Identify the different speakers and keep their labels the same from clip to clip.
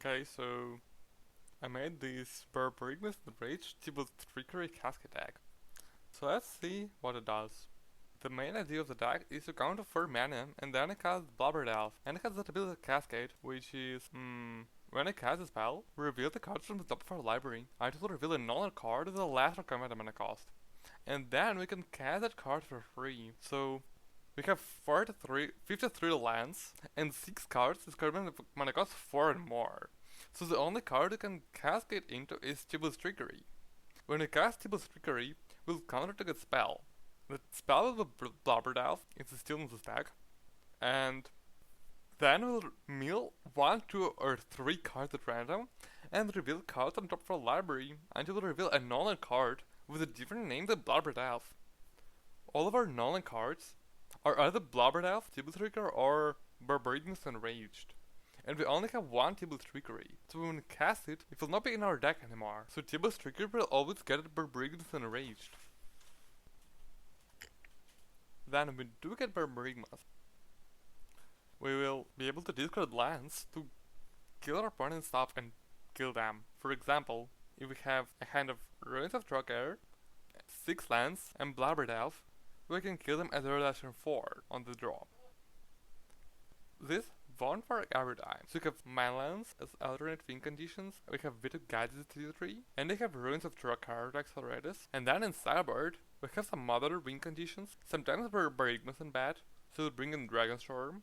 Speaker 1: Okay, so I made this Trickerygmos Tibalt Trickery Cascade deck. So let's see what it does. The main idea of the deck is to counter 4 mana and then it casts Bloodbraid, and it has that ability Cascade, which is, when it casts a spell, reveal the cards from the top of our library until reveal a non card with the last recommended mana cost. And then we can cast that card for free. So we have 53 lands and 6 cards with card mana cost 4 and more. So the only card you can cascade into is Tibalt's Trickery. When you cast Tibalt's Trickery, we'll counter to get spell. The spell will be Bloodbraid, it's still in the stack, and then we'll mill 1, 2, or 3 cards at random and reveal cards on top of our library until we reveal a non card with a different name than Bloodbraid. All of our non cards are either Bloodbraid, Tibalt Trickery, or Trickerygmos Enraged. And we only have one Tibalt Trickery, so when we cast it, it will not be in our deck anymore. So Tibalt Trickery will always get it Trickerygmos Enraged. Then when we do get Trickerygmos, we will be able to discard lands to kill our opponent's stuff and kill them. For example, if we have a hand of Ruins of Trickery, 6 lands, and Bloodbraid, we can kill them as early as turn 4 on the draw. This won't work every time. So we have Manlands as alternate win conditions, we have Vito Guided Tree, and they have Ruins of Trickery to accelerate us. And then in sideboard, we have some other win conditions. Sometimes Trickerygmos in bad, so we'll bring in Dragonstorm,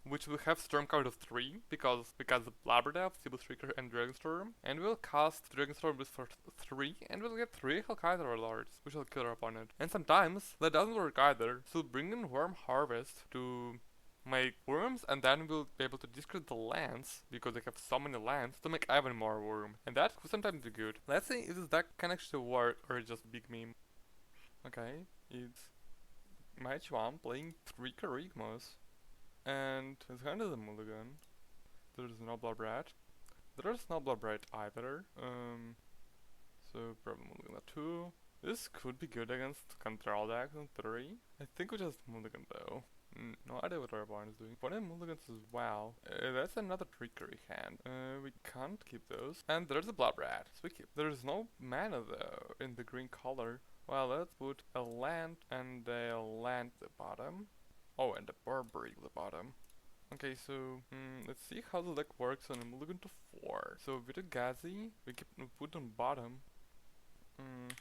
Speaker 1: which will have Storm count of 3, because of Bloodbraid, Tibalt Trickery, and Dragonstorm. And we'll cast Dragonstorm with for 3, and we'll get 3 Hellkite Overlords, which will kill our opponent. And sometimes that doesn't work either, so we'll bring in Worm Harvest to make worms, and then we'll be able to discard the lands, because they have so many lands, to make even more worm. And that could sometimes be good. Let's see if this deck can actually work, or it's just a big meme. Okay, it's match 1 playing Trickerygmos. And it's kind of the mulligan. There's no Bloodbraid. There's no Bloodbraid either. So probably mulligan that too. This could be good against control decks in theory. I think we just mulligan though. No idea what our opponent is doing. Opponent mulligans as well. That's another Trickery hand. We can't keep those. And there's a Bloodbraid, so we keep. There's no mana though in the green color. Well, let's put a land and a land at the bottom. Oh, and the Bloodbraid at the bottom. Okay, so let's see how the deck works on a mulligan to 4. So with a Gazi, we put on bottom.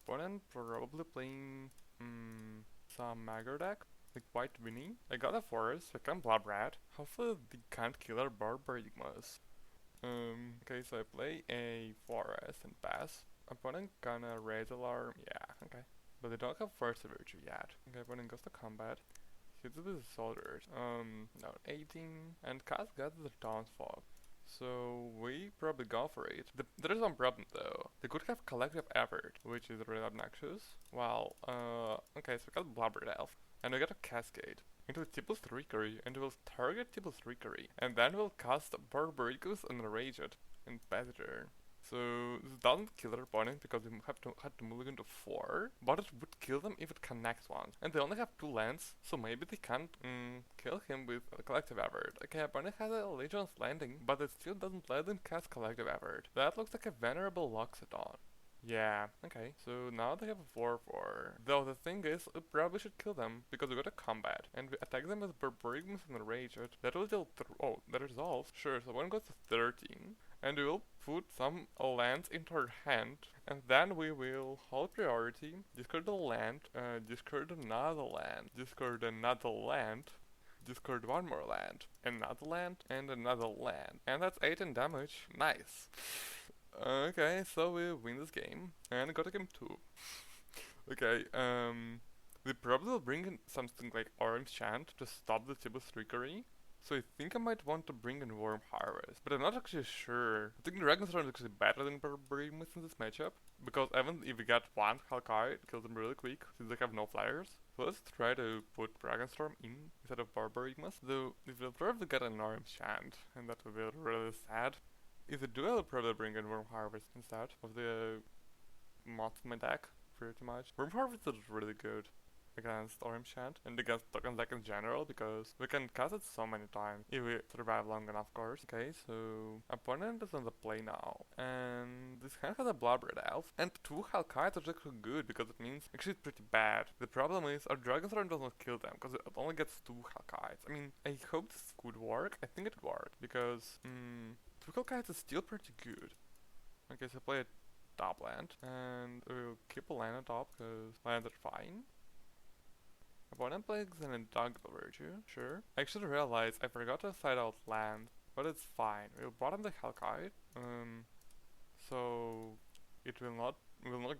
Speaker 1: Opponent probably playing some Magor deck, like White Winnie. I got a forest, I can Bloodbraid. Hopefully they can't kill our Trickerygmos. Okay, so I play a forest and pass. Opponent gonna raise alarm, yeah, okay. But they don't have Force of Virtue yet. Okay, opponent goes to combat. Hits it with soldiers. No, 18. And cast got the Townsfolk. So we probably go for it. There is one problem though. They could have collective effort, which is really obnoxious. Well, okay, so we got Bloodbraid, and we got a Cascade into Tibalt's Trickery, and we'll target Tibalt's Trickery, and then we'll cast Trickerygmos Enraged and pass it turn. So this doesn't kill our opponent because we had to mulligan to 4, but it would kill them if it connects once. And they only have 2 lands, so maybe they can't kill him with a collective effort. Okay, opponent has a Legion's Landing, but it still doesn't let them cast collective effort. That looks like a venerable Loxodon. Yeah, okay, so now they have a 4-4. Though the thing is, we probably should kill them, because we got a combat, and we attack them with Trickerygmos Enraged. That will deal that resolves. Sure, so one goes to 13, and we will put some lands into our hand, and then we will hold priority, discard a land, discard another land, discard another land, discard one more land, another land, and another land. And that's 8 in damage. Nice. Okay, so we win this game, and got a game 2. Okay, we probably will bring in something like Orange Chant to stop the Tibalt's Trickery. So I think I might want to bring in Worm Harvest, but I'm not actually sure. I think Dragonstorm is actually better than Trickerygmos in this matchup, because even if we get one Hellkite, it kills them really quick, since they have no flyers. So let's try to put Dragonstorm in instead of Trickerygmos, though we will probably get an Orange Chant, and that will be really sad. If we do, I'll probably bring in Worm Harvest instead of the mods in my deck, pretty much. Worm Harvest is really good. against Orange Chant and against Token Deck in general because we can cast it so many times if we survive long enough, of course. Okay, so opponent is on the play now, and this hand has a Bloodbraid Elf and 2 Hellkites, which is actually good because it means actually it's pretty bad. The problem is our Dragon Storm does not kill them because it only gets 2 Hellkites. I mean, I hope this could work. I think it worked because 2 Hellkites is still pretty good. Okay, so play a top land, and we'll keep a land on top because lands are fine. Opponent plays an Indomitable Virtue, sure. I actually realized I forgot to side out land, but it's fine. We'll bottom the Hellkite, so it will not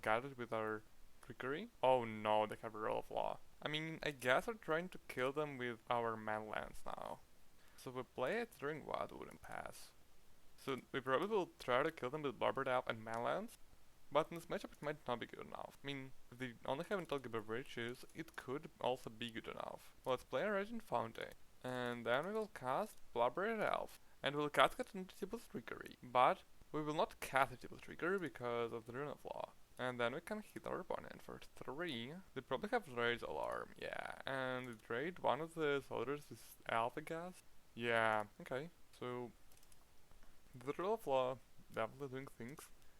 Speaker 1: get it with our Trickery. Oh no, they have a Roll of Law. I mean, I guess we're trying to kill them with our man lands now. So we play it during Wildwood and pass. So we probably will try to kill them with Bloodbraid Elf and man lands, but in this matchup it might not be good enough. I mean, if they only have Intelligible Virtues, it could also be good enough. Well, let's play a Regent Fountain, and then we will cast Bloodbraid Elf, and we'll cast it into Tibalt's Trickery, but we will not cast Tibalt's Trickery because of the Rune of Law. And then we can hit our opponent for 3. They probably have Raise Alarm, yeah, and they trade one of the soldiers is Elf, I guess. Yeah, okay, so the Rule of Law definitely doing things.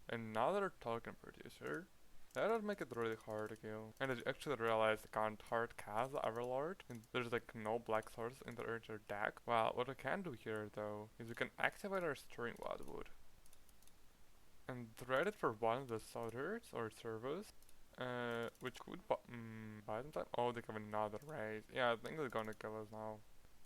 Speaker 1: Another token producer. That would make it really hard to kill. And I actually realized I can't hard cast the Overlord, and there's like no black source in the earlier deck. Well, what we can do here though, is we can activate our Stirring Wildwood. And trade it for one of the soldiers or servos, which could buy them time. Oh, they have another raise. Yeah, I think they're gonna kill us now.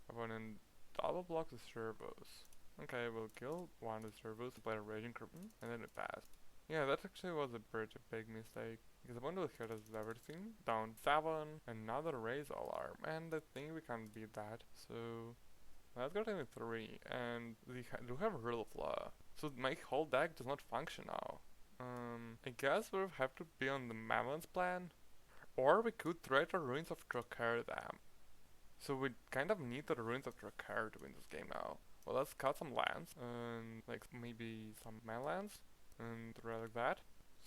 Speaker 1: Opponent double blocks the servos. Okay, we'll kill one of the servos to play a Raging Crippen, and then we pass. Yeah, that actually was a pretty big mistake, because the one will hit us with everything. Down 7, another Raise Alarm, and I think we can beat that. So let's go to 3, and we do have a Rule of Law. So my whole deck does not function now. I guess we'll have to be on the Mammoth's plan, or we could trade our Ruins of Trickery them. So we kind of need the Ruins of Trickery to win this game now. Well, let's cut some lands, and like maybe some man lands, and like that.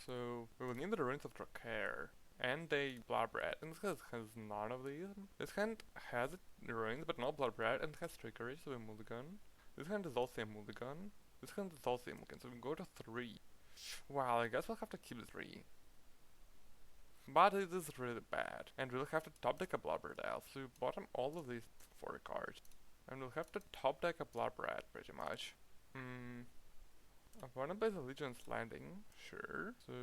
Speaker 1: So we will need the Ruins of Trickery and a Bloodbraid, and this has none of these. This hand has Ruins, but not Bloodbraid, and has Trickery, so we mulligan. This hand is also a mulligan. This hand is also a mulligan, so we go to 3. Wow, I guess we'll have to keep the 3. But it is really bad, and we'll have to top deck a Bloodbraid Elf, so we bottom all of these 4 cards. And we'll have to top deck a Bloodbraid pretty much. Opponent plays Allegiance Landing, sure. So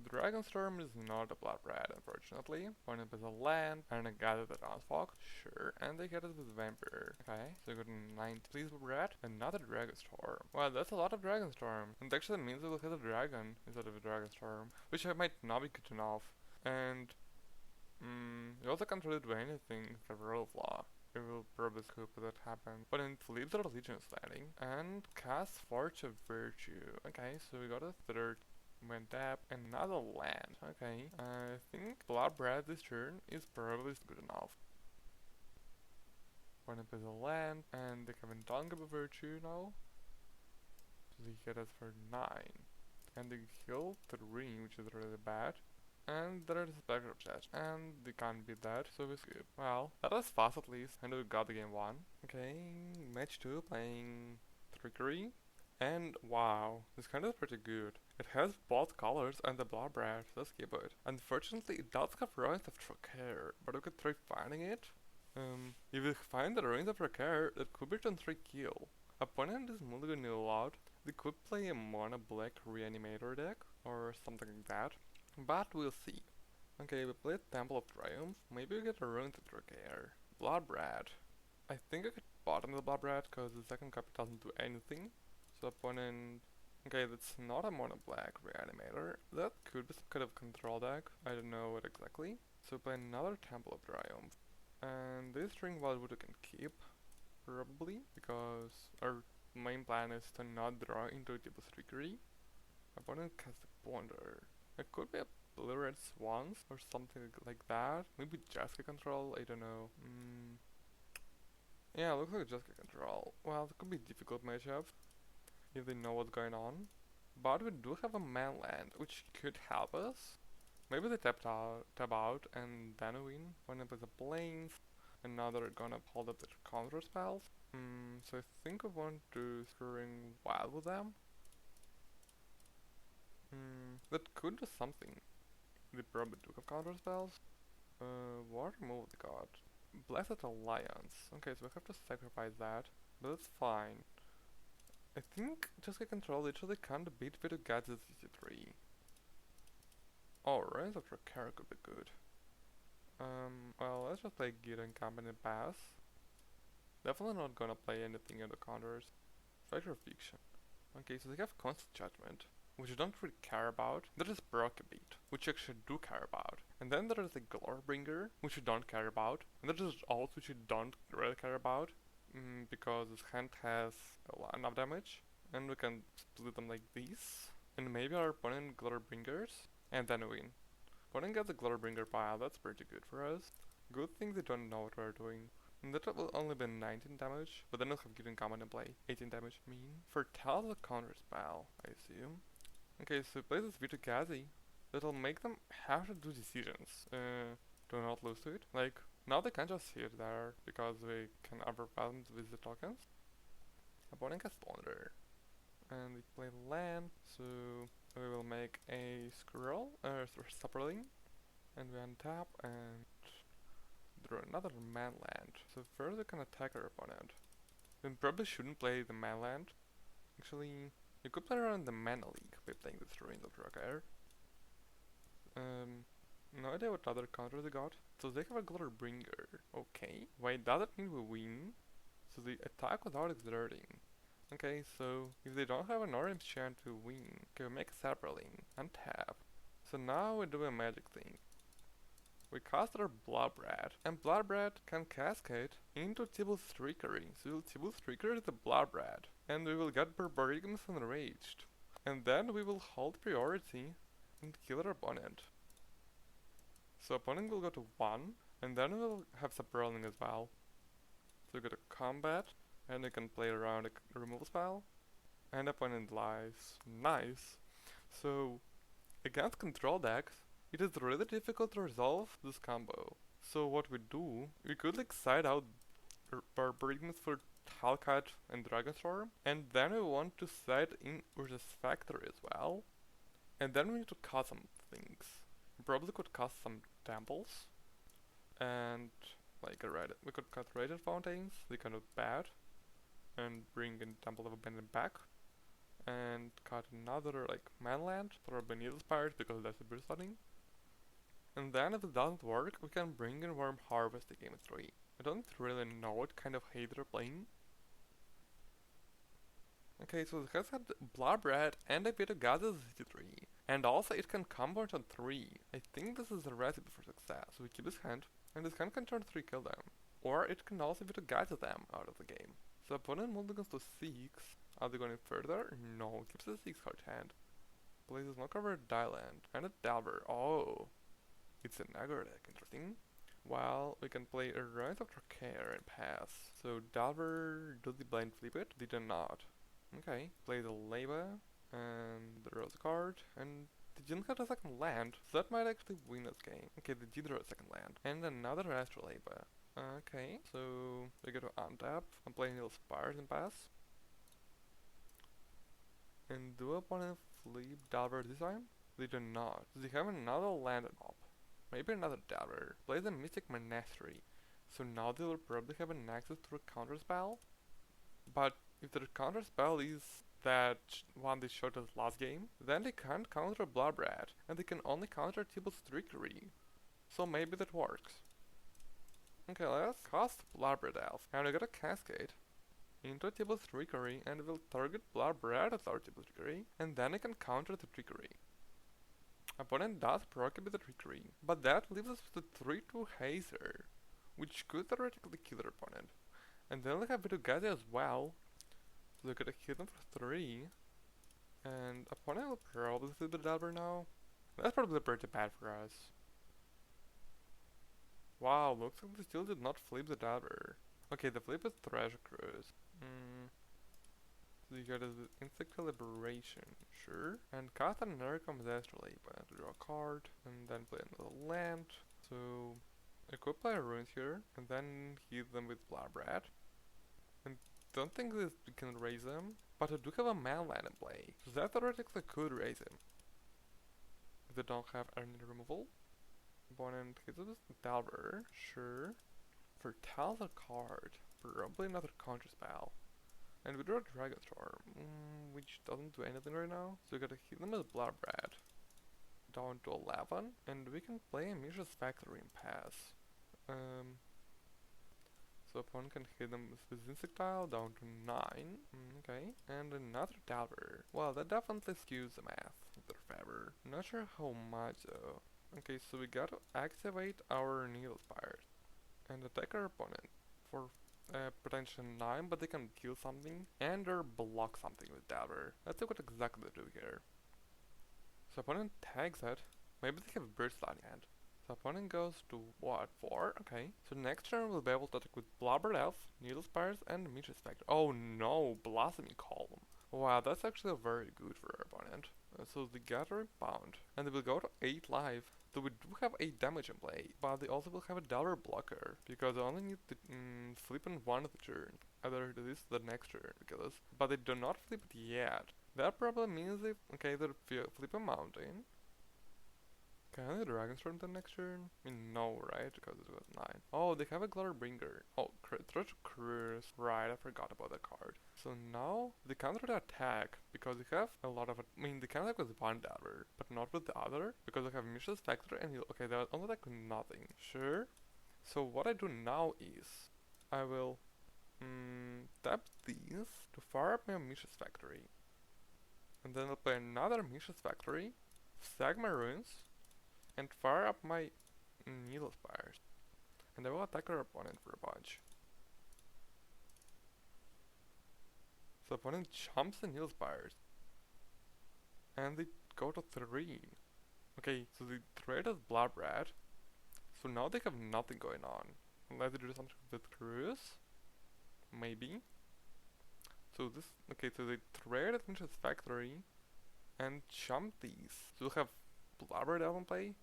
Speaker 1: Dragonstorm is not a Bloodbraid, unfortunately. Opponent plays a land and a Gather the Townsfolk, sure. And they hit us with Vampire. Okay, so we got 9. Please, Bloodbraid. Another Dragonstorm. Wow, that's a lot of Dragonstorm. And it actually means we will hit a dragon instead of a Dragonstorm, which might not be good enough. And we also can't really do anything with the Rule of Law. We will probably scoop if that happens. But it leaves our Allegiance Landing and casts Forge of Virtue. Okay, so we got a 3rd, went tap, another land. Okay, I think Bloodbraid this turn is probably good enough. One up is a land, and they have Indomitable Virtue now. So they hit us for 9. And they heal 3, which is really bad. And there is a Spectre of Chest, and they can't beat that, so we skip. Well, that was fast at least, and we got the game 1. Okay, match 2, playing Trickery, and wow, this kind is pretty good. It has both colors and the Bloodbraid, so let's keep it. Unfortunately, it does have Ruins of Trickery, but we could try finding it. If we find the Ruins of Trickery, that could be turn 3 kill. Opponent is mulliganing a lot. They could play a mono black Reanimator deck, or something like that. But we'll see. Okay, we played Temple of Triumph. Maybe we get a Ruins of Trickery. Bloodbraid. I think I could bottom the Bloodbraid because the second copy doesn't do anything. So opponent... Okay, that's not a mono black Reanimator. That could be some kind of control deck. I don't know what exactly. So play another Temple of Triumph. And this String Wildwood we can keep. Probably. Because our main plan is to not draw into Tibalt's Trickery. Opponent casts a Ponder. It could be a Blue Red Swans or something like that. Maybe Jeskai control, I don't know. Yeah, looks like Jeskai control. Well, it could be a difficult matchup if they know what's going on. But we do have a man land, which could help us. maybe they tab out and then win. When they play the planes, and now they're gonna hold up their counter spells. So I think I want to screwing wild with them. That could do something. They probably do have counter spells. What remove they got? Blessed Alliance. Okay, so we have to sacrifice that, but that's fine. I think Jeskai control literally can't beat Vito Gadget's CC3. Oh, Rise of Trickery could be good. Well, let's just play Gita and Company Pass. Definitely not gonna play anything in the counters. Factor Fiction. Okay, so they have Constant Judgment, which you don't really care about. There is Brockabeat, which you actually do care about. And then there is the Glorebringer, which you don't care about. And there is Alt, which you don't really care about. Because this hand has enough damage. And we can split them like this. And maybe our opponent Glorebringers. And then win. Opponent gets the Glorebringer pile, that's pretty good for us. Good thing they don't know what we're doing. And that will only be 19 damage, but then we'll have given command in play. 18 damage mean. Foretell the counter spell, I assume. Okay, so play this Vito Gazi. That'll make them have to do decisions. Do not lose to it. Like, now they can't just sit there, because we can overwhelm with the tokens. Opponent has Thunder. And we play land, so we will make a scroll, Supperling. And we untap and draw another man land. So first we can attack our opponent. We probably shouldn't play the man land. Actually, you could play around the mana league by playing this Ruins of Trickery. No idea what other counter they got. So they have a Glorebringer. Okay. Wait, does that mean we win? So they attack without exerting. Okay, so if they don't have an orange chance to win, okay, we make a Sapperling, untap. So now we do a magic thing. We cast our Bloodbraid, and Bloodbraid can cascade into Tibalt's Trickery. So Tibalt's Trickery is the Bloodbraid, and we will get Trickerygmos enraged. And then we will hold priority and kill our opponent. So opponent will go to 1, and then we'll have Sapperling as well. So we go to combat, and we can play around a removal spell, and opponent lies. Nice! So, against control decks, it is really difficult to resolve this combo. So what we do, we could like side out Trickerygmos for Hellkite and Dragonstorm, and then we want to side in Urza's Factory as well. And then we need to cut some things. We probably could cut some temples, and like we could cut Radiant Fountains, they kind of bad, and bring in Temple of Abandon back, and cut another like manland for Beneath Spires because that's a burst flooding. And then if it doesn't work, we can bring in Worm Harvest to game 3. I don't really know what kind of hate they're playing. Okay, so it has had Bloodbraid and a bit of Gaza's CC3. And also it can combo on 3. I think this is a recipe for success. So we keep this hand, and this hand can turn 3 kill them. Or it can also bit of Gaza them out of the game. So opponent moved goes to 6. Are they going further? No, keeps the 6 card hand. Plays a Knockover Dyland and a Delver. Oh, it's an aggro deck, interesting. Well, we can play a Rise of Trickery and pass. So Delver, do the blind flip it? They do not. Okay, play the Leba and draw a card, and they didn't have a second land, so that might actually win this game. Okay, they did draw a second land, and another Astral Leba. Okay, so we go to untap and play Neil Spires and pass. And do opponent flip Delver this time? They do not. They have another land up. Maybe another Delver. Play the Mystic Monastery. So now they will probably have an access to a counter spell. But if their counter spell is that one they showed us last game, then they can't counter Bloodbraid, and they can only counter Tibalt's Trickery. So maybe that works. Okay, let's cast Bloodbraid Elf, and we got a Cascade into Tibalt's Trickery, and we'll target Bloodbraid with our Tibalt's Trickery, and then I can counter the Trickery. Opponent does proc with the Trickery, but that leaves us with a 3-2 Hazer, which could theoretically kill their opponent. And then we have Vidugadi as well, so we gotta hit them for 3, and opponent will probably flip the Delver now. That's probably pretty bad for us. Wow, looks like they still did not flip the Delver. Okay, the flip is Treasure Cruise. So you got the insect liberation, sure. And cast an Trickerygmos Cascade, but to draw a card, and then play another land. So equip player ruins here, and then hit them with Bloodbraid. And don't think this we can raise them, but I do have a man land in play, so that theoretically could raise him. If they don't have any removal. Opponent hits us with Delver, sure. For Tal's a card, probably another counter spell. And we draw a Dragon Storm, which doesn't do anything right now, so we gotta hit them with Bloodbraid. Down to 11, and we can play a Mishra's Factory and pass. So opponent can hit them with Insectile down to 9, okay, and another Delver. Well, that definitely skews the math in their favor. Not sure how much though. Okay, so we gotta activate our Needle Spires and attack our opponent for potential 9, but they can kill something and or block something with Delver. Let's see what exactly they do here. So opponent tags it. Maybe they have Burst Lightning hand. So opponent goes to what? 4? Okay. So next turn we'll be able to attack with Bloodbraid Elf, Needle Spires, and Mishra's Factory. Oh no, Blossoming Column. Wow, that's actually very good for our opponent. So they got a rebound, and they will go to 8 life. So we do have 8 damage in play, but they also will have a Delver blocker, because they only need to flip on one of the turn. Either this or the next turn to kill us, but they do not flip it yet. That probably means they, okay, they flip a mountain. Can the Dragon Storm the next turn? I mean, no, right? Because it was 9. Oh, they have a Glutterbringer. Oh, Treacherous. Right, I forgot about that card. So now, they counter the attack, because they have a lot of, I mean, they can attack with one Delver, but not with the other, because they have Mishra's Factory and he'll, okay, they'll only attack with nothing. Sure. So what I do now is, I will, tap these to fire up my Mishra's Factory. And then I'll play another Mishra's Factory, sag my ruins, and fire up my Needle Spires. And I will attack our opponent for a bunch. So opponent jumps the Needle Spires. And they go to 3. Okay, so they trade us Bloodbraid. So now they have nothing going on. Unless they do something with Cruise. Maybe. So this, okay, so they trade at Mishra's Factory. And jump these. So we'll have Bloodbraid Elf in play.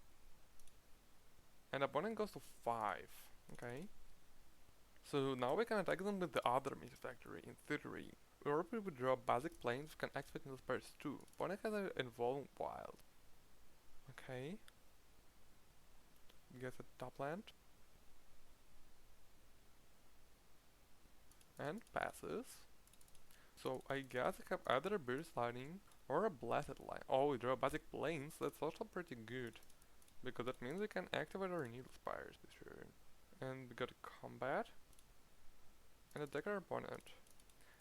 Speaker 1: And opponent goes to 5. Okay. So now we can attack them with the other Mishra's Factory in theory. Or if we would draw basic planes, we can activate Needle Spires too. Opponent has an Evolving Wild. Okay. Gets a top land. And passes. So I guess I have either a Burst Lightning or a Blessed Line. Oh, we draw basic planes, that's also pretty good. Because that means we can activate our Needle Spires this turn. And we got a combat. And attack our opponent.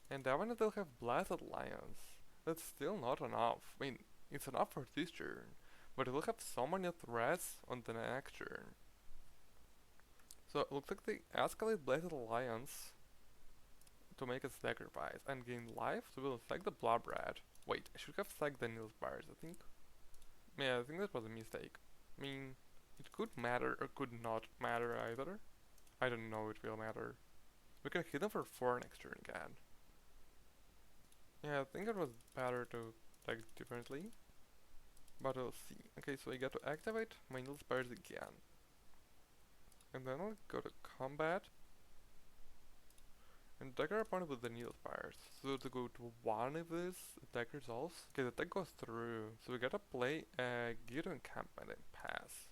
Speaker 1: And even if they'll have Blessed Lions, that's still not enough. I mean, it's enough for this turn. But it will have so many threats on the next turn. So it looks like they escalate Blessed Lions to make a sacrifice and gain life. So we'll sack the Bloodbraid. Wait, I should have sacked the Needle Spires, I think. Yeah, I think that was a mistake. I mean, it could matter or could not matter either. I don't know it will matter. We can hit them for 4 next turn again. Yeah, I think it was better to attack differently. But we'll see. Okay, so I get to activate my Needle Spires again. And then I'll go to combat. And attack our opponent with the Needle Spires. So to go to 1 of this, attack resolves. Okay, the attack goes through. So we gotta play a Gear to Encampment and pass.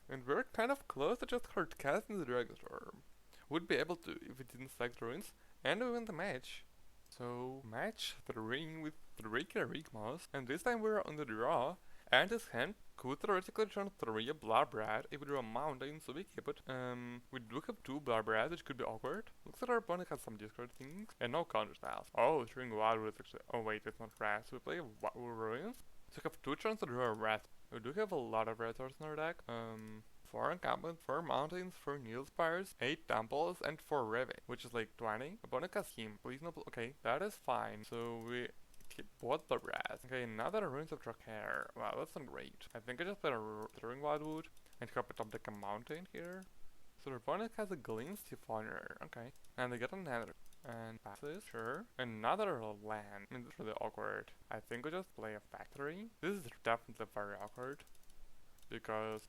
Speaker 1: And we're kind of close to just hard casting the Dragon Storm. Would be able to if we didn't sack the ruins. And we win the match. So match 3 with Trickerygmos. And this time we're on the draw. And his hand could theoretically turn 3 a Bloodbraid if we draw a mountain, so we keep it. We do have 2 Bloodbraids, which could be awkward. Looks like our opponent has some discard things and no counter styles. Oh, String Wildwood is actually. Oh wait, it's not Wrath. So we play Ruins. So we have 2 turns to draw a Wrath. We do have a lot of resources in our deck. 4 encampment, 4 mountains, 4 Needle Spires, 8 temples, and 4 Revit, which is like 20. Opponent has him. Please no. Okay, that is fine. So we keep both the Wrath. Okay, another Ruins of Trickery. Wow, that's not great. I think I just played a Throwing Wildwood and hope it top deck a mountain here. So the opponent has a Gleam Siphoner. Okay, and they get an Nether. And passes, sure. Another land. I mean, this is really awkward. I think we just play a factory. This is definitely very awkward. Because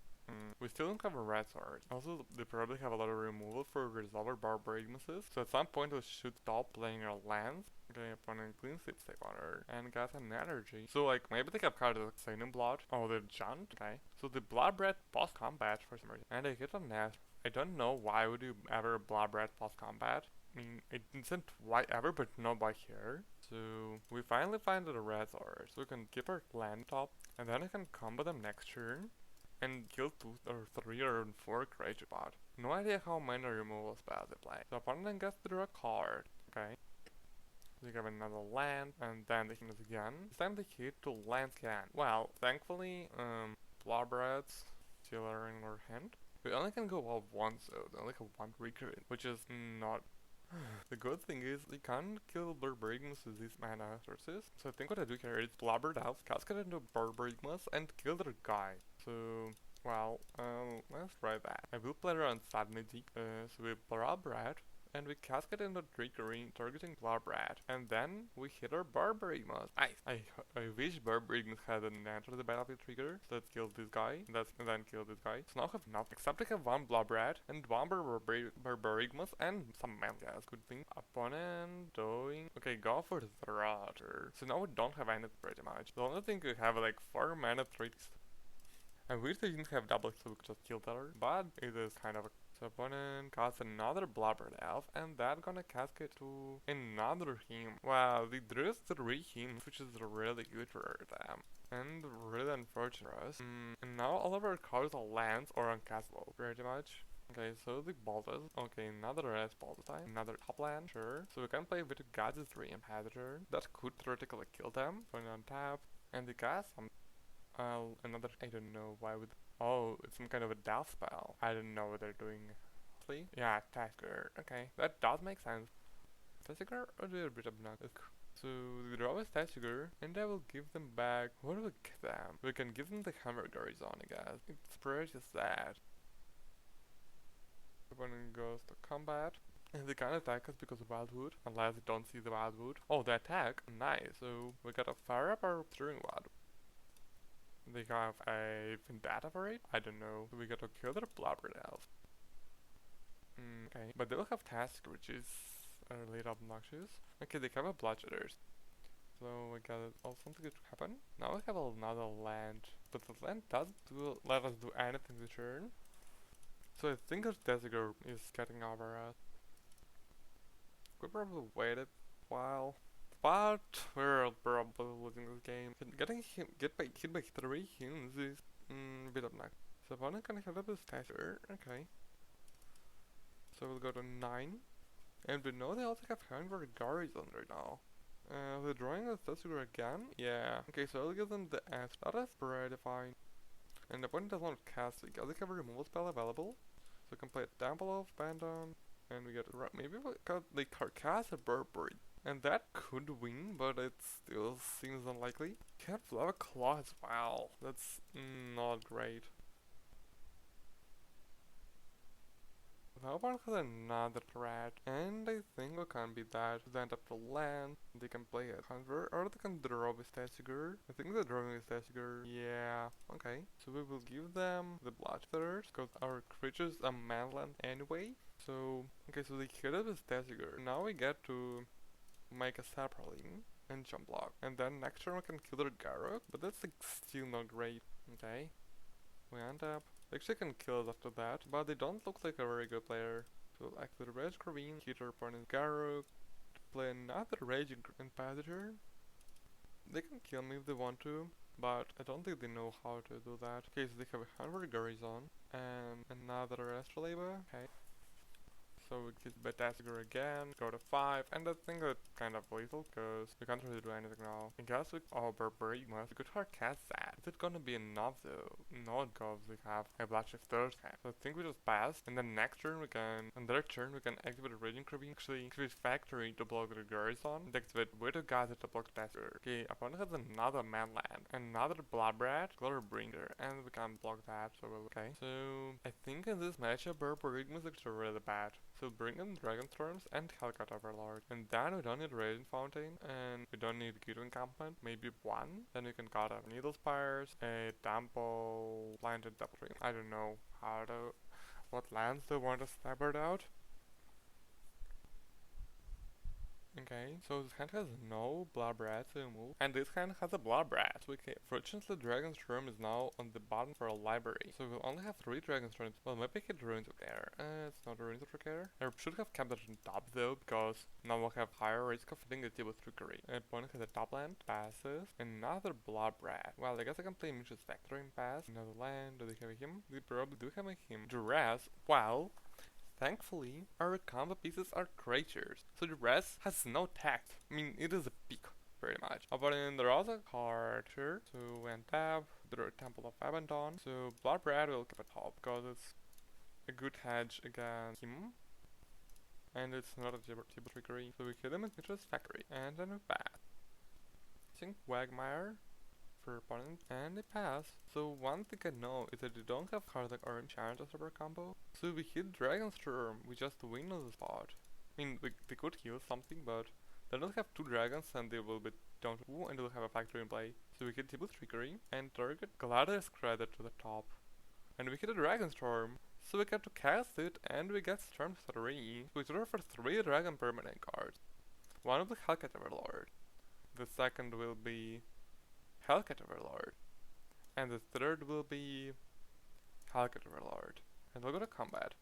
Speaker 1: we still don't have a red sword. Also, they probably have a lot of removal for resolver Barbarigmuses. So at some point we should stop playing our lands. Okay, opponent cleans its take water and got an energy. So like maybe they have carded Xenon Blood. Oh, they jumped. Okay. So the Bloodbraid post combat for some reason. And they hit a nest. I don't know why would you ever Bloodbraid post combat. I mean, it isn't why ever, but not by here. So we finally find the red sword. So we can keep our land top, and then I can combo them next turn and kill 2 or 3 or 4 creature bot. No idea how many removal spells they play. So opponent gets to draw a card. Okay. They have another land, and then they hit us again. This time they hit to land scan. Well, thankfully, Bloodbraids still are in our hand. We only can go up once, so they only have 1 recurrent, which is not. The good thing is they can't kill Barbarigmus with these mana sources. So I think what I do here is Bloodbraid Elf, cascade into Barbarigmus, and kill their guy. So, well, let's try that. I will play around Sanity, so we Bloodbraid, and we cascade into Trickery, targeting Bloodbraid, and then we hit our Barbarigmus. Nice! I wish Barbarigmus hadn't entered the battlefield trigger, so let's kill this guy, and then kill this guy. So now I have nothing, except I have 1 Bloodbraid, and 1 Barbarigmus, and some mana gas. Good thing. Opponent doing... Okay, go for the Throther. So now we don't have anything pretty much. The only thing we have like 4 mana tricks. I wish they didn't have double so we could just kill her, but it is kind of a... So opponent casts another Bloodbraid Elf, and that's gonna cascade to another him. Wow, they drew 3 hymns, which is really good for them. And really unfortunate for us. And now all of our cards are lands or uncastable, pretty much. Okay, so the bolted. Okay, another red bolted time. Another top land, sure. So we can play with Gadget's Reanimator. That could theoretically kill them. Put it on tap. And they cast some... another... I don't know why would... Oh, it's some kind of a death spell. I don't know what they're doing. Yeah, Tasker. Okay, that does make sense. Tasker or a bit obnoxious. So we draw a Tasker, and I will give them back. What do we give them? We can give them the Hammer Garrison, I guess. It's pretty sad. Opponent goes to combat. And they can't attack us because of Wildwood, unless they don't see the Wildwood. Oh, they attack. Nice. So we gotta fire up our Throwing Rod. They have a Vendetta for it? I don't know. So we gotta kill their Bloodbraid Elf. Okay, but they will have Task, which is a little obnoxious. Okay, they have a Bloodshedders. So we gotta something to happen. Now we have another land, but the land doesn't let us do anything this turn. So I think that Desigur is getting over us. We probably waited a while. But we're probably losing this game. Getting hit by 3 humans is a bit obnoxious. So opponent can hit up his Tasker. Okay. So we'll go to 9. And we know they also have Hammer Garrison right now. They're drawing a Tasker again? Yeah. Okay, so I'll give them the S. That is pretty fine. And the opponent doesn't want to cast it because they have a removal spell available. So we can play a Temple of Bandon. And we get maybe they cast a Burberry. And that could win, but it still seems unlikely. Can't Flower Claw as well. That's not great. The opponent has another threat, and I think we can beat that. They end up to land, they can play a Convert, or they can draw with Tasker. I think they're drawing with Tasker. Yeah, okay. So we will give them the Bloodshedders, because our creatures are manland anyway. So, okay, so they hit it with Tasker. Now we get to make a Sapperling and jump block. And then next turn we can kill their Garruk, but that's like still not great. Okay. We end up... They actually can kill us after that, but they don't look like a very good player. So activate the Rage Green, hit our opponent's Garruk, play another Raging Passenger. They can kill me if they want to, but I don't think they know how to do that. Okay, so they have a Hammer Garrison and another Astrolabe. Okay. So we get Tasker again, go to 5, and I think that's kind of lethal, because we can't really do anything now. I guess we... Oh, Barbarigmus, we could hard cast that. Is it gonna be enough though? No, because we have a Bloodshift Thirst. So I think we just pass, and then next turn we can... On their turn we can activate a Raging Carabine, actually activate Factory to block the Garrison, and activate Widow Gazette to block Tasker. Okay, opponent has another manland, another Bloodbraid, Glorbringer, and we can block that, so okay. So I think in this matchup Barbarigmus is actually really bad. So So bring in Dragon Storms and Hellkite Overlord. And then we don't need Raging Fountain, and we don't need Guido Encampment, maybe one. Then we can cut a Needle Spires, a Dampo, Blinded Double Tree. I don't know what lands they want to sniper out. Okay, so this hand has no Bloodbraid to move, and this hand has a Bloodbraid. So fortunately, Dragon Storm is now on the bottom for a library, so we'll only have 3 Dragon Storms. Well, maybe I could Ruins of Care. It's not a Ruins of Care. I should have kept it on top though, because now we'll have higher risk of hitting the Tibalt Trickery. Opponent has a top land, passes, another Bloodbraid. Well, I guess I can play Mitch's Factory and pass. Another land, do they have a him? They probably do have a him. Duress, well, thankfully, our combo pieces are creatures, so the rest has no tact. I mean, it is a peak, pretty much. But in the Rosa card, sure. So when tap, the Temple of Abandon. So Bloodbraid will keep it top, because it's a good hedge against him. And it's not a Tibalt Trickery. So we hit him with Mitch's Factory, and then we pass. Using Quagmire for opponent, and they pass. So one thing I know is that they don't have cards like Orange Giant as super combo. So if we hit Dragon Storm, we just win on the spot. I mean, they could heal something, but they don't have 2 dragons and they will be down to 2 and they'll have a factory in play. So we hit Tibalt Trickery and target Gladius Credit to the top. And we hit a Dragon Storm. So we get to cast it and we get Storm 3. So we draw for 3 dragon permanent cards. One will be Hellkite Overlord. The second will be Hellkite Overlord, and the third will be Hellkite Overlord, and we'll go to combat,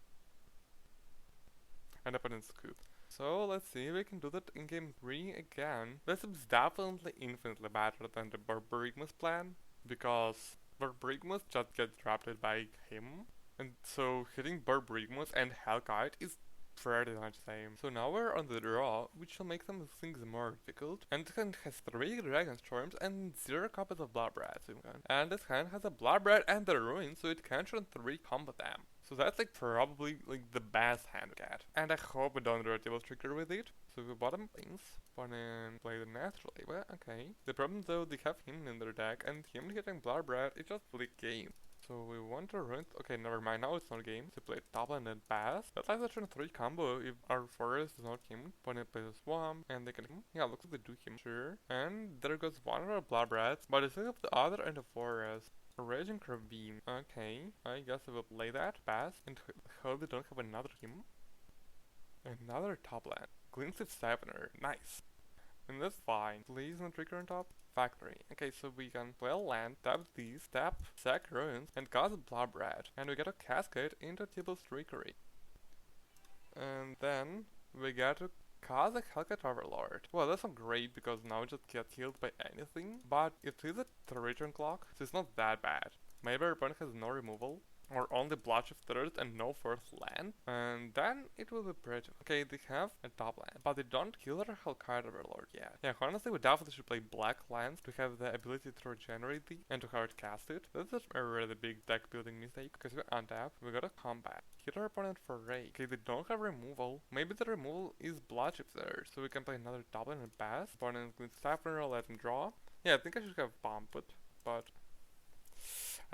Speaker 1: and opponent scoop. So let's see if we can do that in game 3 again. This is definitely infinitely better than the Trickerygmos plan, because Trickerygmos just gets drafted by him, and so hitting Trickerygmos and Hellkite is pretty much the same. So now we're on the draw, which will make some things more difficult. And this hand has 3 Dragon Storms and 0 copies of Bloodbraid. And this hand has a Bloodbraid and the Ruin, so it can run 3 combo them. So that's like probably like the best hand to get. And I hope we don't do a Tibalt Trickery with it. So we bottom things, and play it naturally. Well, okay. The problem though, they have him in their deck, and him hitting Bloodbraid, it just flick game. So we want to run. Okay, never mind. Now it's not a game. So play top land and pass. That lets us turn 3 combo if our forest is not him. Opponent plays a swamp and they can. Yeah, looks like they do him. Sure. And there goes one of our Bloodbraids. But instead of the other and the forest, a Raging Ravine. Okay, I guess I will play that. Pass and hope they don't have another him. Another top land. Gleamsive Siphoner. Nice. And that's fine. Please no trigger on top. Factory. Okay, so we can play a land, tap these, tap, sack ruins, and cast a Bloodbraid. And we get a Cascade into Tibalt Trickery. And then we get to cast a Hellkite Overlord. Well, that's not great because now we just get killed by anything, but it is a return clock, so it's not that bad. Maybe our opponent has no removal, or only Bloodshift third and no first land, and then it will be pretty. Okay, they have a top land, but they don't kill their Hellkite Overlord yet. Yeah, honestly, we definitely should play black lands to have the ability to regenerate it and to hard cast it. That's a really big deck building mistake, because we untap, we gotta combat. Hit our opponent for Ray. Okay, they don't have removal. Maybe the removal is Bloodshift there, so we can play another top land and pass. Opponent with Siphoner, let him draw. Yeah, I think I should have bumped it, but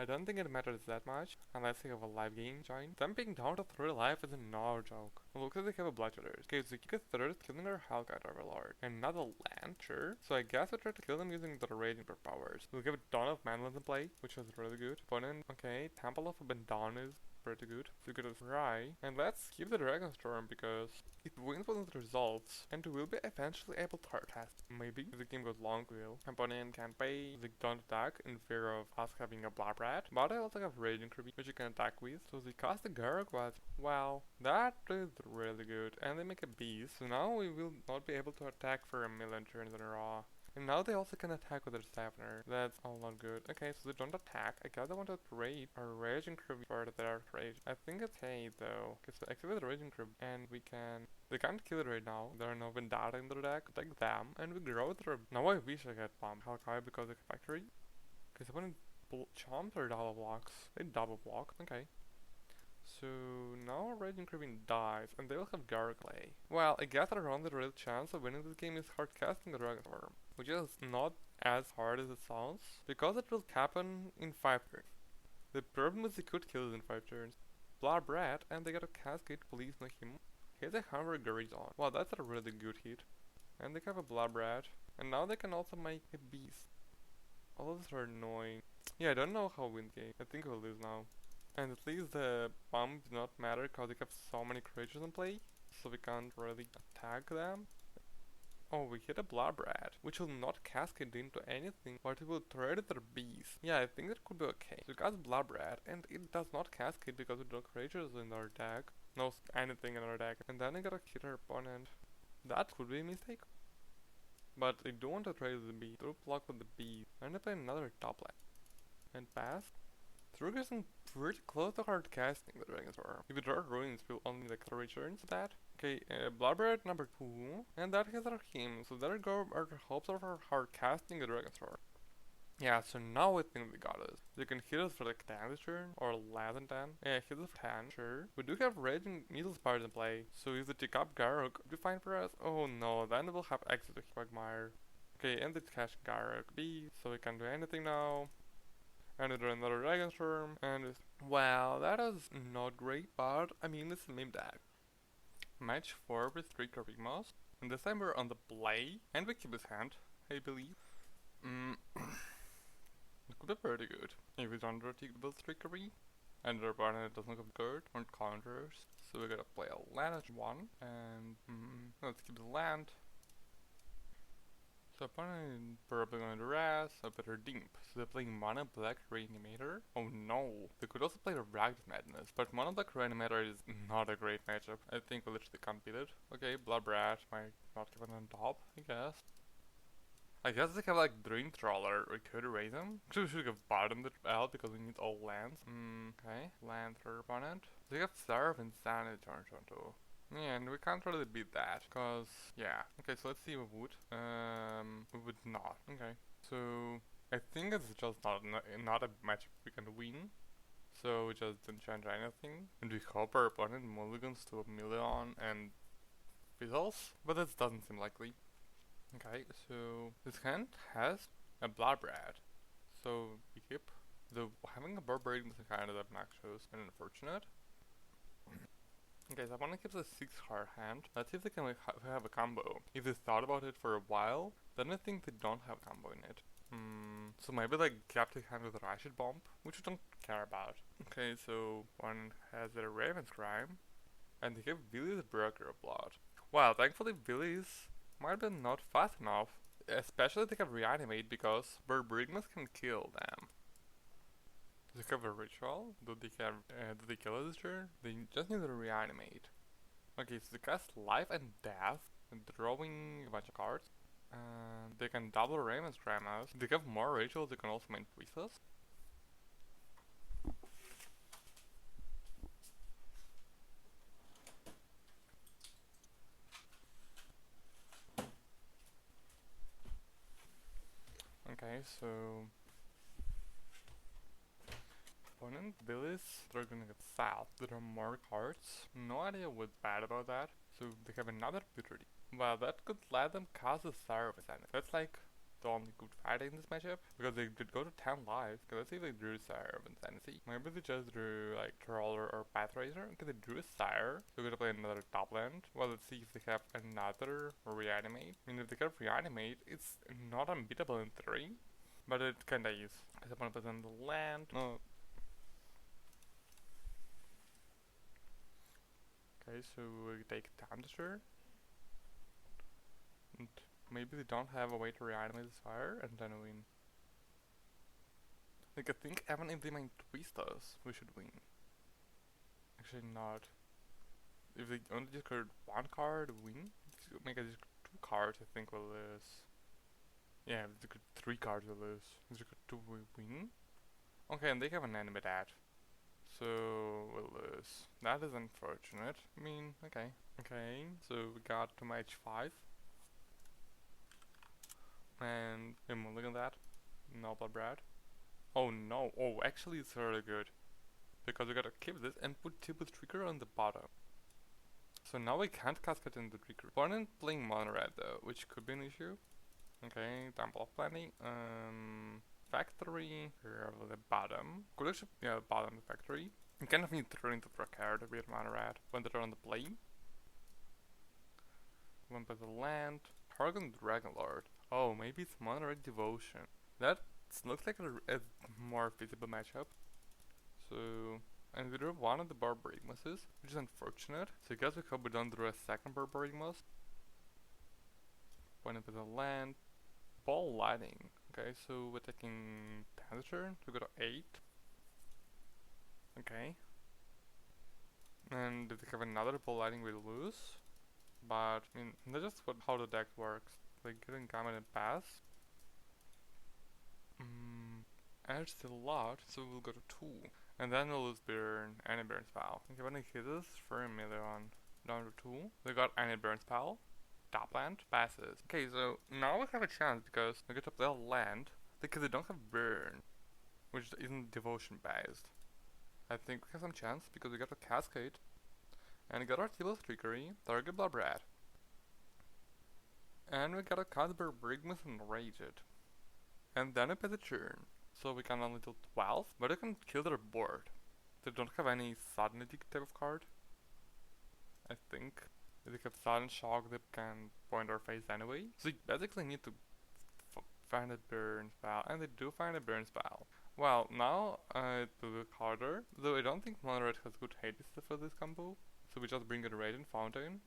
Speaker 1: I don't think it matters that much, unless you have a live game join. Them being down to 3 life is no joke. Looks like they have a Bloodshifters. Okay, so you get third, killing their Hellkite Overlord. Another land, sure. So I guess I try to kill them using the Raging powers. We'll give a ton of manlands in play, which is really good. Opponent, okay, Temple of Abandon is pretty good. So you get a Fry, and let's keep the Dragon Storm because it wins when it resolves, and we will be eventually able to hard test. Maybe if the game goes long, will. Opponent can pay, they don't attack in fear of us having a Bloodbraid, but I also have Raging Ravine, which you can attack with. So they cast the Garruk, but wow, that is really good, and they make a beast. So now we will not be able to attack for a million turns in a row. And now they also can attack with their Siphoner. That's all not good. Okay, so they don't attack. I guess they want to trade a Raging Ravine for their trade. I think it's okay though. Okay, so activate the Raging Ravine and we can. They can't kill it right now. There are no Vendetta in the deck. Attack them and we grow their. Now I wish I get Bomb Hellkite because of Factory. Okay, so when chomps or double blocks. They double block. Okay. So now Raging Ravine dies, and they will have Garruk. Well, I guess our only real chance of winning this game is hard casting the Dragon Storm, which is not as hard as it sounds, because it will happen in 5 turns. The problem is they could kill it in 5 turns. Bloodbraid, and they get a Cascade, please no him. Here's a 100 Garrison. Wow, that's a really good hit. And they have a Bloodbraid. And now they can also make a Beast. All of these are annoying. Yeah, I don't know how we win the game. I think we'll lose now. And at least the bomb does not matter because they have so many creatures in play. So we can't really attack them. Oh, we hit a Bloodbraid, which will not cascade into anything, but it will trade their beast. Yeah, I think that could be okay. So it got Bloodbraid, and it does not cascade because we don't have creatures in our deck. No anything in our deck. And then I gotta hit our opponent. That could be a mistake. But I don't want to trade the beast. Through block with the beast. And I play another top lane. And pass. We're getting pretty close to hard casting the Dragon's Roar. If we draw ruins, we'll only like returns to that. Okay, Bloodbraid number 2, and that hits our him, so there go our hopes of our hard casting the Dragon's Roar. Yeah, so now I think we got us. You can hit us for like 10 this turn, or less than 10. Yeah, hit us for 10, sure. We do have Raging Needle Spires in play, so if they take up Garruk, it'll be fine for us. Oh no, then we'll have access to Quagmire. Okay, and it's cash Garruk B, so we can't do anything now. And we draw another Dragon Storm, and it's... Well, that is not great, but I mean, it's a meme deck. Match 4 with Trickerygmos, and this time we're on the play, and we keep his hand, I believe. It could be pretty good. If we don't draw Tibalt Trickery, and our opponent doesn't have good on counters, so we gotta play a land at 1, and let's keep the land. So opponent probably gonna rest, a better Dimp. So they're playing Mono Black Reanimator. Oh no, they could also play the Ragged Madness, but Mono Black Reanimator is not a great matchup. I think we literally can't beat it. Okay, Bloodbraid might not give it on top, I guess. I guess they have like Dream Trawler, we could erase them. Actually we should have bottomed it out because we need all lands. Okay, land for our opponent. They have Seraph and Sanity turn too. Yeah, and we can't really beat that, cause, yeah. Okay, so let's see if we would. We would not. Okay, so I think it's just not a matchup we can win. So we just don't change anything. And we hope our opponent mulligans to a million and fizzles, but that doesn't seem likely. Okay, so this hand has a Bloodbraid. So we keep. Though having a Bloodbraid is kind of obnoxious and unfortunate. Okay, so opponent keeps a 6-card hand. Let's see if they can have a combo. If they thought about it for a while, then I think they don't have a combo in it. So maybe like kept the hand with a Rashid Bomb, which we don't care about. Okay, so one has a Raven's Crime, and they have Billy's Broker of Blood. Wow, thankfully Billy's might be not fast enough, especially if they have Reanimate because Trickerygmos can kill them. Do they have a ritual? Do they kill us this turn? They just need to reanimate. Okay, so they cast Life and Death, and drawing a bunch of cards. And they can double Raven's Crime us. If they have more rituals, they can also main twist us. Okay, so opponent Billy's, they're gonna get south. There are more cards. No idea what's bad about that. So they have another Putrid. Well, that could let them cast a Seraph. That's like the only good fight in this matchup. Because they did go to 10 lives. Okay, let's see if they drew Seraph and Sanity. Maybe they just drew like Trawler or Pathracer. Okay, they drew a Sire. So we're gonna play another top land. Well, let's see if they have another Reanimate. I mean, if they have Reanimate, it's not unbeatable in 3. But it kinda is. Because opponent plays on the land. No. Okay, so we take down the turn. And maybe they don't have a way to reanimate this fire, and then win. Like, I think even if they might twist us, we should win. Actually not. If they only discard one card, win. If they make a 2 cards, I think we'll lose. Yeah, if they could 3 cards, we'll lose. If they could 2, we win. Okay, and they have an enemy that. So we'll lose. That is unfortunate. I mean, okay. Okay, so we got to match 5. And look at that. No Bloodbraid. Oh no. Oh, actually it's really good. Because we gotta keep this and put Tibalt Trickery on the bottom. So now we can't cascade in the Trickery. Opponent playing mono red though, which could be an issue. Okay, Temple of Planning. Factory, here at the bottom. Could actually, yeah, bottom the factory. You kind of need to turn into Trickery to beat mono red when they're on the play. One by the land. Target Dragonlord. Oh, maybe it's Mono-Red Devotion. That looks like a more feasible matchup. So, and we drew one of the Barbarigmoses, which is unfortunate. So I guess we hope we don't draw a second Barbarigmos. One by the land. Ball Lightning. Okay, so we're taking 10 turn. We go to 8. Okay. And if we have another Ball Lightning, we lose. But, I mean, that's just how the deck works. Like, getting Gamma and pass. And it's still a lot, so we'll go to 2. And then we'll lose Burn, any Burn Spell. Okay, when it hits us, for a million, down to 2. We got any Burn Spell. Top land, passes. Okay, so now we have a chance because we get to play a land because they don't have Burn, which isn't devotion based. I think we have some chance because we got a Cascade and we got our Tibalt Trickery, target Bloodbraid. And we got a Trickerygmos and Rage it. And then we pay the turn. So we can only do 12, but we can kill their board. They don't have any sudden edict type of card. I think. If they have sudden shock, they can point our face anyway. So you basically need to find a burn spell, and they do find a burn spell. Well, now it will look harder, though I don't think Mono-Red has good Hades for this combo. So we just bring a Radiant Fountain,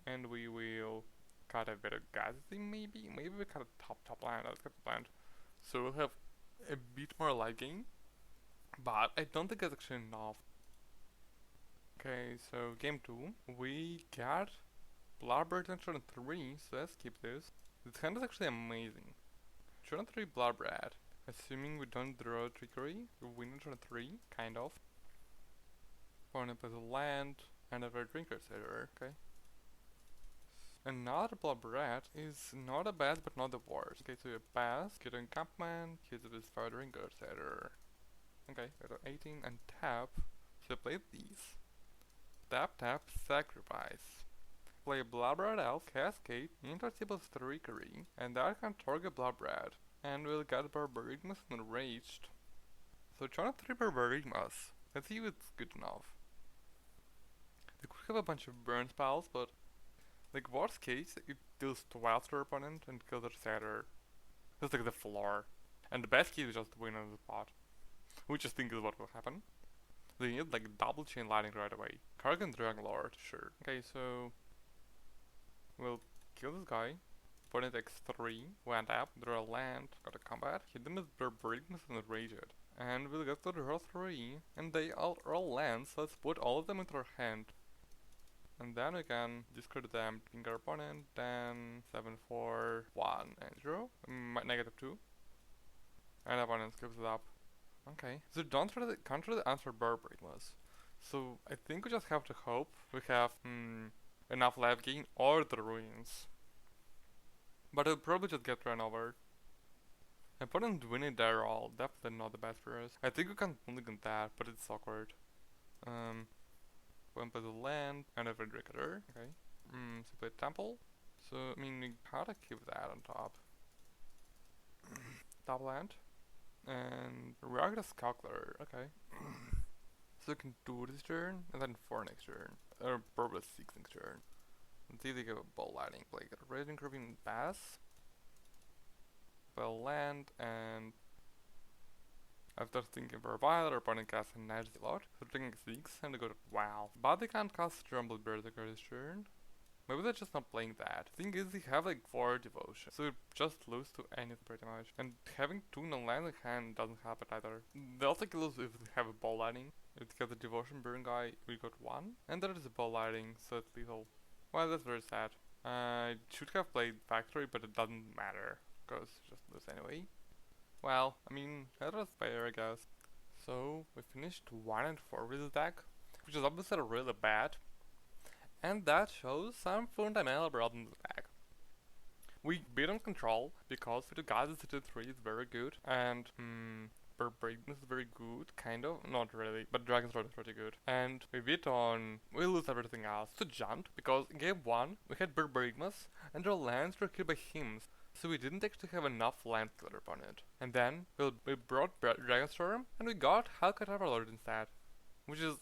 Speaker 1: and we will cut a bit of Gazzy maybe? Maybe we cut a top land, let's cut the land. So we'll have a bit more life gain, but I don't think that's actually enough. Okay, so game 2, we got Bloodbraid on turn 3, so let's keep this. This hand is actually amazing. Turn 3 Bloodbraid, assuming we don't draw Trickery, we win on turn 3, kind of. Opponent plays a land, and a Drinker's Editor, okay. Another Bloodbraid is not a bad but not the worst. Okay, so you pass, get an encampment, hits with Fire Drinker's Editor. Okay, go to 18 and tap, so play these. Tap, sacrifice. Play Bloodbraid Elf, Cascade, into Tibalt's Trickery, and that can target Bloodbraid. And we'll get Barbarigmos enraged. So turn 3 Barbarigmos. Let's see if it's good enough. They could have a bunch of burn spells, but like worst case, it deals 12 to our opponent and kills their setter. That's like the floor. And the best case is just win on the spot. Which I think is what will happen. They need like double chain lightning right away. Kargan Dragonlord, sure. Okay, so we'll kill this guy. Opponent takes 3, went up, draw a land, got a combat, hit them with Barbarigmos and rage it. And we'll get to draw 3, and they all lands, so let's put all of them into our hand. And then we can discard them, ping our opponent, then 7, 4, 1, and 0, -2. And opponent gives it up. Okay, so don't try to counter the answer Barbarigmos. So I think we just have to hope we have enough life gain or the ruins. But it'll probably just get run over. Opponent winning their roll, definitely not the best for us. I think we can mulligan that, but it's awkward. One play the land and a Reanimator. Okay. So play Temple. So I mean we gotta keep that on top. Top land. And Reanimator Calculator, okay. So we can do this turn, and then 4 next turn. Or probably 6 next turn. And see if they give a Ball Lightning, play a Raging Curving Pass. Play a land, and after thinking for a while, our opponent casts a nice lot. So taking 6, and they go to wow. But they can't cast Trumbled Berserker this turn. Maybe they're just not playing that. Thing is, they have like 4 devotion, so you just lose to anything pretty much. And having 2 non-land in hand doesn't happen either. They also kill us if they have a Ball Lightning. If they get the devotion burn guy, we got 1. And there is a Ball Lightning, so it's lethal. Well, that's very sad. I should have played Factory, but it doesn't matter, because just lose anyway. Well, I mean, that was fair, I guess. So, we finished 1 and 4 with this deck, which is obviously really bad. And that shows some fundamental problems with the deck. We beat on control, because with the guys the 3 is very good, and Barbarigmos is very good, kind of, not really, but Dragon's Lord is pretty good. And we beat on, we lose everything else. So jumped, because in game 1, we had Barbarigmos, and our lands were killed by hymns. So we didn't actually have enough land to kill our opponent. And then, we brought Dragonstorm, and we got Hellkite Overlord instead. Which is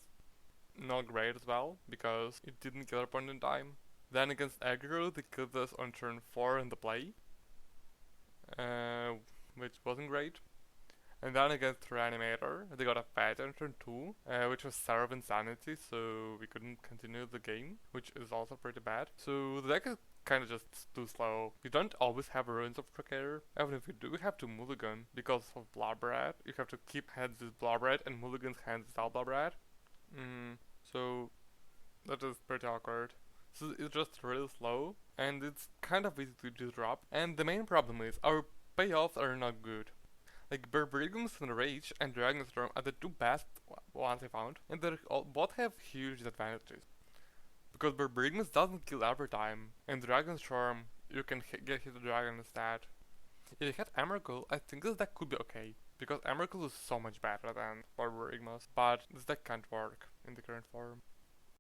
Speaker 1: not great as well, because it didn't kill our opponent in time. Then against aggro, they killed us on turn 4 in the play, which wasn't great. And then against Reanimator, they got a fight on turn 2, which was Serve Insanity, so we couldn't continue the game, which is also pretty bad. So the deck is kinda just too slow. You don't always have Ruins of Trickery, even if you do have to mulligan because of Bloodbraid. You have to keep hands with Bloodbraid and mulligans hands without Bloodbraid. So that is pretty awkward. So it's just really slow, and it's kind of easy to disrupt. And the main problem is our payoffs are not good. Like Barbarigum's Rage and Dragon Storm are the two best ones I found, and they both have huge advantages. Because Barbarigum's doesn't kill every time, and Dragon Storm you can get hit the dragon instead. If you had Emrakul, I think this deck could be okay, because Emrakul is so much better than Barbarigum's, but this deck can't work in the current form.